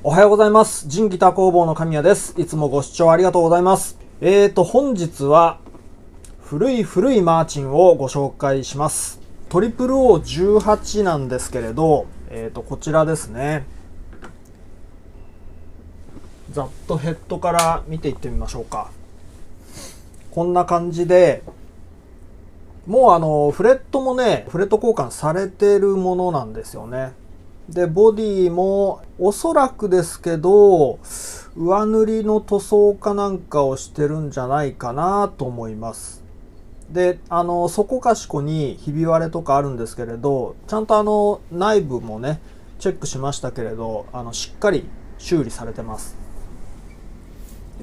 おはようございます。ジンギター工房の神谷です。いつもご視聴ありがとうございます。本日は古いマーチンをご紹介します。00018なんですけれど、こちらですね。ざっとヘッドから見ていってみましょうか。こんな感じで、もうフレットもね、フレット交換されてるものなんですよね。で、ボディもおそらくですけど、上塗りの塗装かなんかをしてるんじゃないかなと思います。で、そこかしこにひび割れとかあるんですけれど、ちゃんと内部もね、チェックしましたけれど、しっかり修理されてます。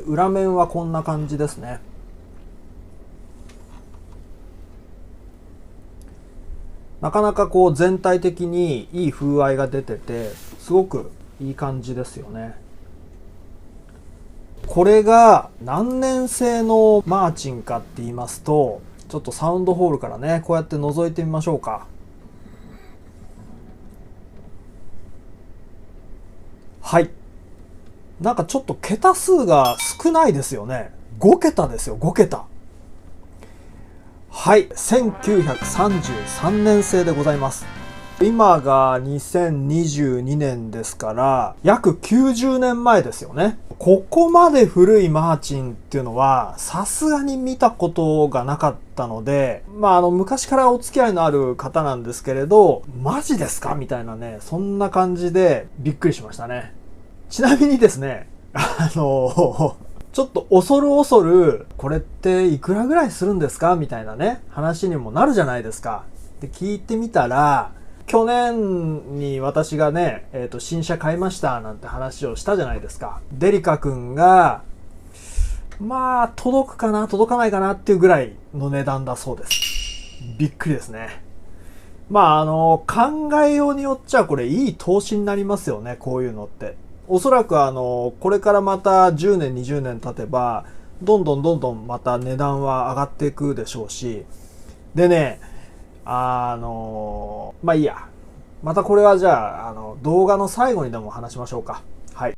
裏面はこんな感じですね。なかなかこう全体的にいい風合いが出てて、すごくいい感じですよね。これが何年製のマーチンかって言いますと、ちょっとサウンドホールからね、こうやって覗いてみましょうか。はい。なんかちょっと桁数が少ないですよね。5桁ですよ、5桁。はい、1933年製でございます。今が2022年ですから、約90年前ですよね。ここまで古いマーチンっていうのは、さすがに見たことがなかったので、昔からお付き合いのある方なんですけれど、マジですかみたいなね、そんな感じでびっくりしましたね。ちなみにですね、ちょっと恐る、これっていくらぐらいするんですかみたいなね、話にもなるじゃないですか。で、聞いてみたら、去年に私がね、新車買いましたなんて話をしたじゃないですか。デリカ君が、届くかな、届かないかなっていうぐらいの値段だそうです。びっくりですね。考えようによっちゃこれいい投資になりますよね、こういうのって。おそらくこれからまた10年、20年経てば、どんどんまた値段は上がっていくでしょうし。でね、いいや。またこれはじゃあ、動画の最後にでも話しましょうか。はい。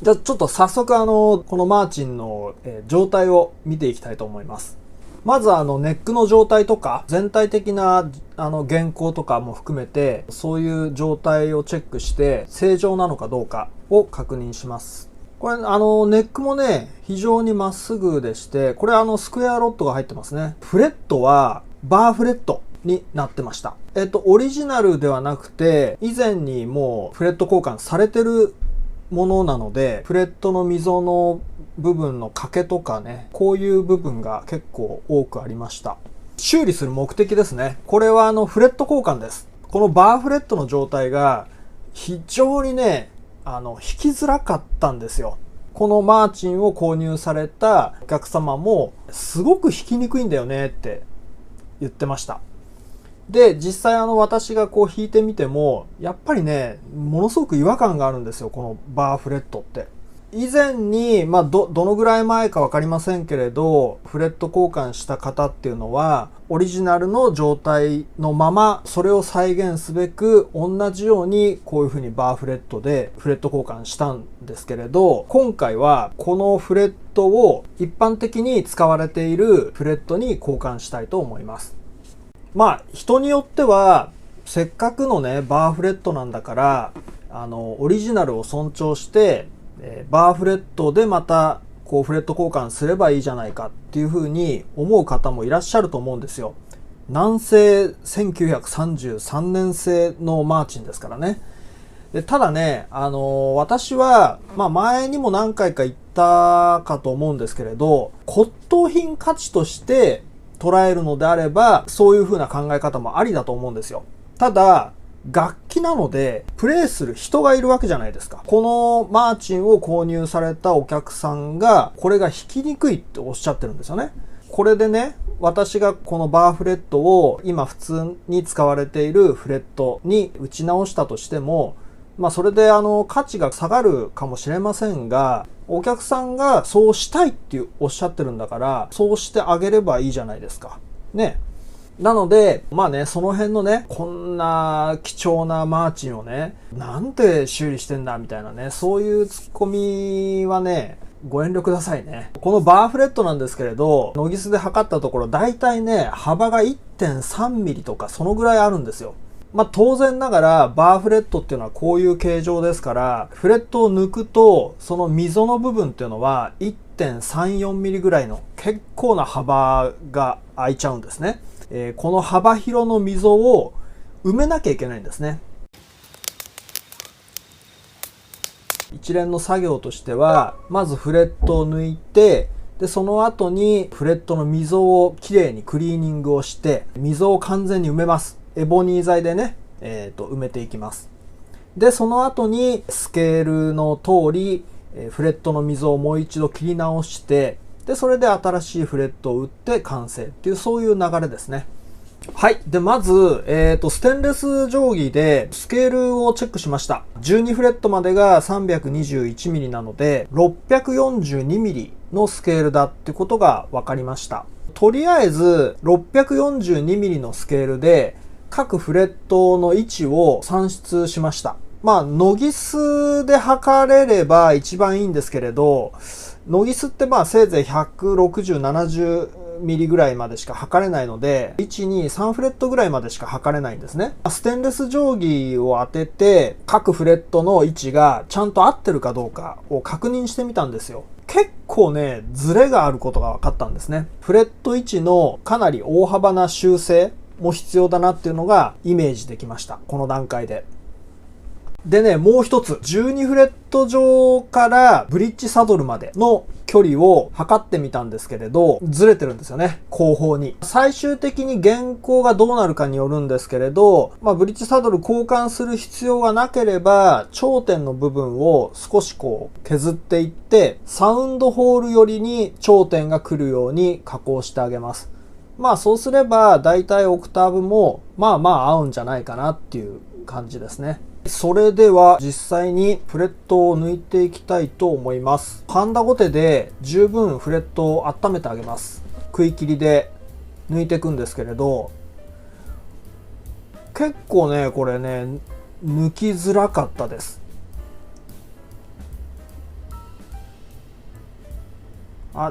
じゃあちょっと早速このマーチンの状態を見ていきたいと思います。まずネックの状態とか、全体的な原稿とかも含めて、そういう状態をチェックして、正常なのかどうかを確認します。これネックもね、非常にまっすぐでして、これスクエアロッドが入ってますね。フレットはバーフレットになってました。オリジナルではなくて、以前にもうフレット交換されてるものなので、フレットの溝の部分の欠けとかね、こういう部分が結構多くありました。修理する目的ですね。これはフレット交換です。このバーフレットの状態が非常にね、引きづらかったんですよ。このマーチンを購入されたお客様もすごく引きにくいんだよねって言ってました。で、実際私がこう弾いてみても、やっぱりね、ものすごく違和感があるんですよ、このバーフレットって。以前に、どのぐらい前かわかりませんけれど、フレット交換した方っていうのは、オリジナルの状態のまま、それを再現すべく、同じようにこういう風にバーフレットでフレット交換したんですけれど、今回はこのフレットを一般的に使われているフレットに交換したいと思います。人によっては、せっかくのね、バーフレットなんだから、オリジナルを尊重して、バーフレットでまた、こう、フレット交換すればいいじゃないかっていう風に思う方もいらっしゃると思うんですよ。南製1933年製のマーチンですからね。でただね、私は、前にも何回か言ったかと思うんですけれど、骨董品価値として、捉えるのであれば、そういう風な考え方もありだと思うんですよ。ただ、楽器なので、プレイする人がいるわけじゃないですか。このマーチンを購入されたお客さんが、これが弾きにくいっておっしゃってるんですよね。これでね、私がこのバーフレットを今普通に使われているフレットに打ち直したとしても、それで価値が下がるかもしれませんが、お客さんがそうしたいっておっしゃってるんだから、そうしてあげればいいじゃないですか。ね。なので、その辺のね、こんな貴重なマーチンをね、なんで修理してんだみたいなね、そういうツッコミはね、ご遠慮くださいね。このバーフレットなんですけれど、ノギスで測ったところ、だいたいね、幅が 1.3 ミリとかそのぐらいあるんですよ。当然ながらバーフレットっていうのはこういう形状ですから、フレットを抜くとその溝の部分っていうのは 1.34 ミリぐらいの結構な幅が空いちゃうんですね。この幅広の溝を埋めなきゃいけないんですね。一連の作業としては、まずフレットを抜いて、でその後にフレットの溝をきれいにクリーニングをして、溝を完全に埋めます。エボニー剤でね、埋めていきます。でその後にスケールの通りフレットの溝をもう一度切り直して、でそれで新しいフレットを打って完成っていう、そういう流れですね。はい。で、まず、ステンレス定規でスケールをチェックしました。12フレットまでが 321mm なので、642mm のスケールだってことが分かりました。とりあえず、642mm のスケールで、各フレットの位置を算出しました。ノギスで測れれば一番いいんですけれど、ノギスってせいぜい160、70ミリぐらいまでしか測れないので、1、2、3フレットぐらいまでしか測れないんですね。ステンレス定規を当てて、各フレットの位置がちゃんと合ってるかどうかを確認してみたんですよ。結構ね、ズレがあることが分かったんですね。フレット位置のかなり大幅な修正も必要だなっていうのがイメージできました。この段階で。でね、もう一つ、12フレット上からブリッジサドルまでの距離を測ってみたんですけれど、ずれてるんですよね、後方に。最終的に現行がどうなるかによるんですけれど、ブリッジサドル交換する必要がなければ、頂点の部分を少し削っていって、サウンドホール寄りに頂点が来るように加工してあげます。そうすれば、だいたいオクターブも、合うんじゃないかなっていう感じですね。それでは実際にフレットを抜いていきたいと思います。ハンダゴテで十分フレットを温めてあげます。食い切りで抜いていくんですけれど、結構ね、これね、抜きづらかったです。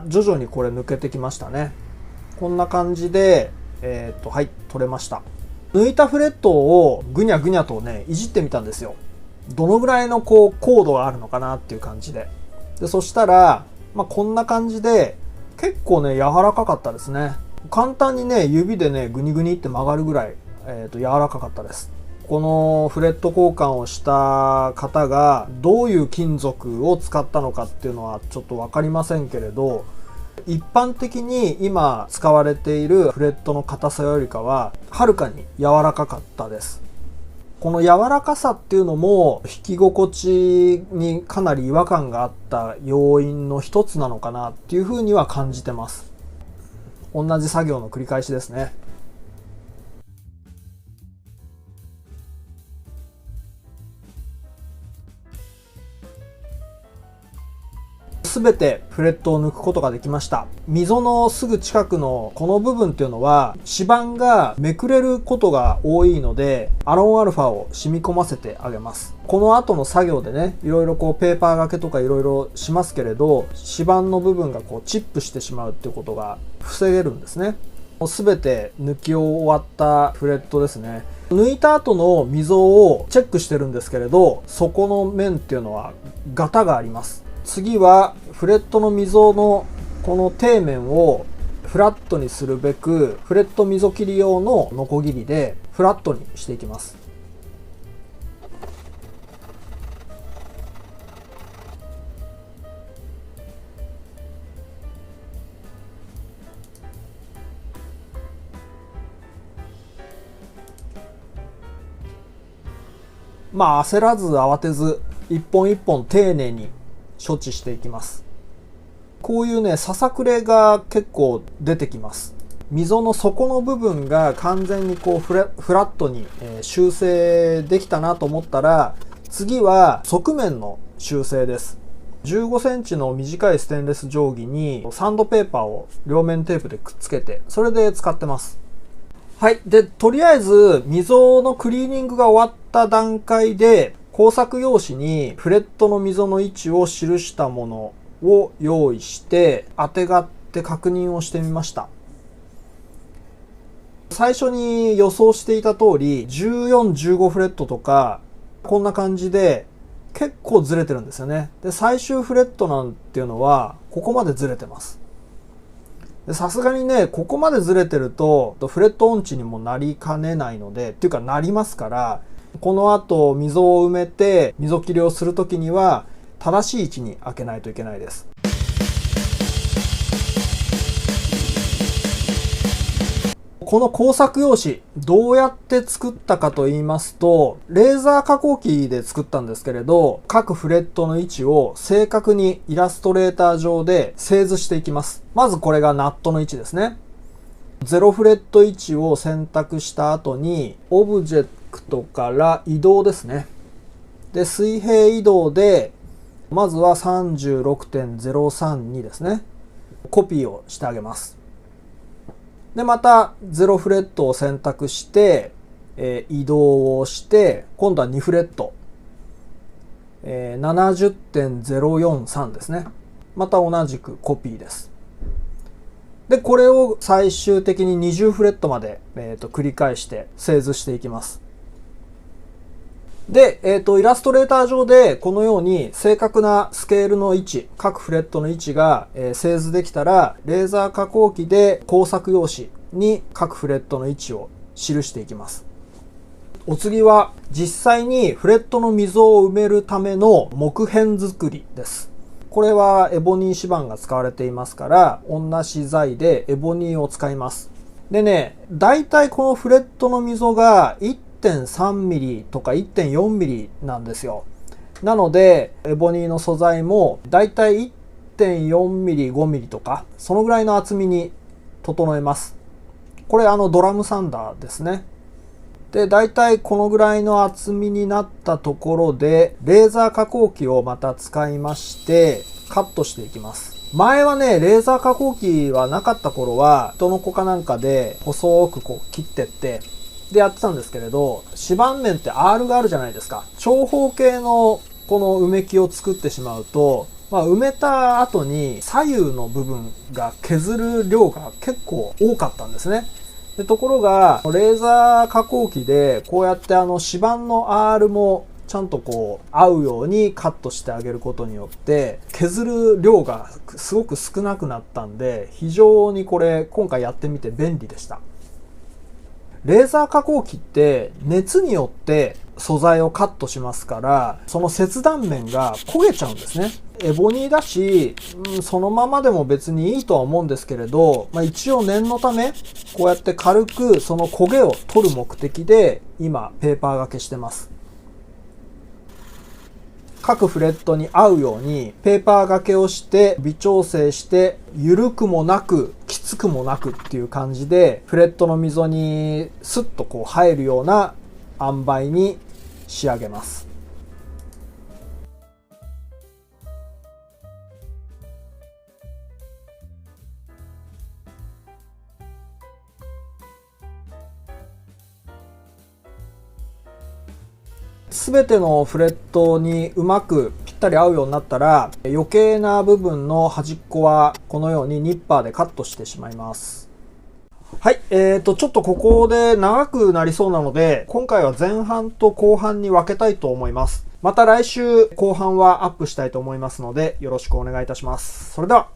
徐々にこれ抜けてきましたね。こんな感じで、はい、取れました。抜いたフレットをぐにゃぐにゃとね、いじってみたんですよ。どのぐらいの高度があるのかなっていう感じで。そしたら、こんな感じで、結構ね、柔らかかったですね。簡単にね、指でね、ぐにぐにって曲がるぐらい、柔らかかったです。このフレット交換をした方が、どういう金属を使ったのかっていうのはちょっとわかりませんけれど、一般的に今使われているフレットの硬さよりかははるかに柔らかかったです。この柔らかさっていうのも弾き心地にかなり違和感があった要因の一つなのかなっていうふうには感じてます。同じ作業の繰り返しですね。すべてフレットを抜くことができました。溝のすぐ近くのこの部分っていうのは指板がめくれることが多いので、アロンアルファを染み込ませてあげます。この後の作業でね、いろいろペーパー掛けとかいろいろしますけれど、指板の部分がチップしてしまうっていうことが防げるんですね。すべて抜き終わったフレットですね。抜いた後の溝をチェックしてるんですけれど、底の面っていうのはガタがあります。次はフレットの溝のこの底面をフラットにするべく、フレット溝切り用のノコギリでフラットにしていきます。焦らず慌てず一本一本丁寧に処置していきます。こういうね、ささくれが結構出てきます。溝の底の部分が完全にこうフラットに修正できたなと思ったら、次は側面の修正です。15センチの短いステンレス定規にサンドペーパーを両面テープでくっつけて、それで使ってます。はい。で、とりあえず溝のクリーニングが終わった段階で、工作用紙にフレットの溝の位置を記したものを用意して、当てがって確認をしてみました。最初に予想していた通り、14、15フレットとか、こんな感じで結構ずれてるんですよね。で、最終フレットなんていうのは、ここまでずれてます。さすがにね、ここまでずれてると、フレット音痴にもなりかねないので、っていうかなりますから、この後溝を埋めて、溝切りをするときには、正しい位置に開けないといけないです。この工作用紙、どうやって作ったかと言いますと、レーザー加工機で作ったんですけれど、各フレットの位置を正確にイラストレーター上で製図していきます。まずこれがナットの位置ですね。0フレット位置を選択した後に、オブジェクトから移動ですね。で、水平移動で、まずは 36.032 ですね。コピーをしてあげます。で、また0フレットを選択して、移動をして、今度は2フレット。70.043 ですね。また同じくコピーです。で、これを最終的に20フレットまで、繰り返して製図していきます。で、イラストレーター上でこのように正確なスケールの位置、各フレットの位置が、製図できたら、レーザー加工機で工作用紙に各フレットの位置を記していきます。お次は実際にフレットの溝を埋めるための木片作りです。これはエボニー指板が使われていますから、同じ材でエボニーを使います。でね、だいたいこのフレットの溝が1.3 ミリとか 1.4 ミリなんですよ。なので、エボニーの素材もだいたい 1.4 ミリ、5ミリとか、そのぐらいの厚みに整えます。これドラムサンダーですね。で、だいたいこのぐらいの厚みになったところで、レーザー加工機をまた使いまして、カットしていきます。前はね、レーザー加工機はなかった頃は、人の子かなんかで細くこう切ってって、でやってたんですけれど、指板面って R があるじゃないですか。長方形のこの埋め木を作ってしまうと、埋めた後に左右の部分が削る量が結構多かったんですね。でところが、レーザー加工機でこうやって指板の R もちゃんとこう合うようにカットしてあげることによって削る量がすごく少なくなったんで、非常にこれ今回やってみて便利でした。レーザー加工機って熱によって素材をカットしますから、その切断面が焦げちゃうんですね。エボニーだし、そのままでも別にいいとは思うんですけれど、一応念のためこうやって軽くその焦げを取る目的で今ペーパー掛けしてます。各フレットに合うようにペーパー掛けをして微調整して、緩くもなくきつくもなくっていう感じでフレットの溝にスッとこう入るような塩梅に仕上げます。すべてのフレットにうまくぴったり合うようになったら、余計な部分の端っこはこのようにニッパーでカットしてしまいます。はい、ちょっとここで長くなりそうなので、今回は前半と後半に分けたいと思います。また来週後半はアップしたいと思いますので、よろしくお願いいたします。それでは。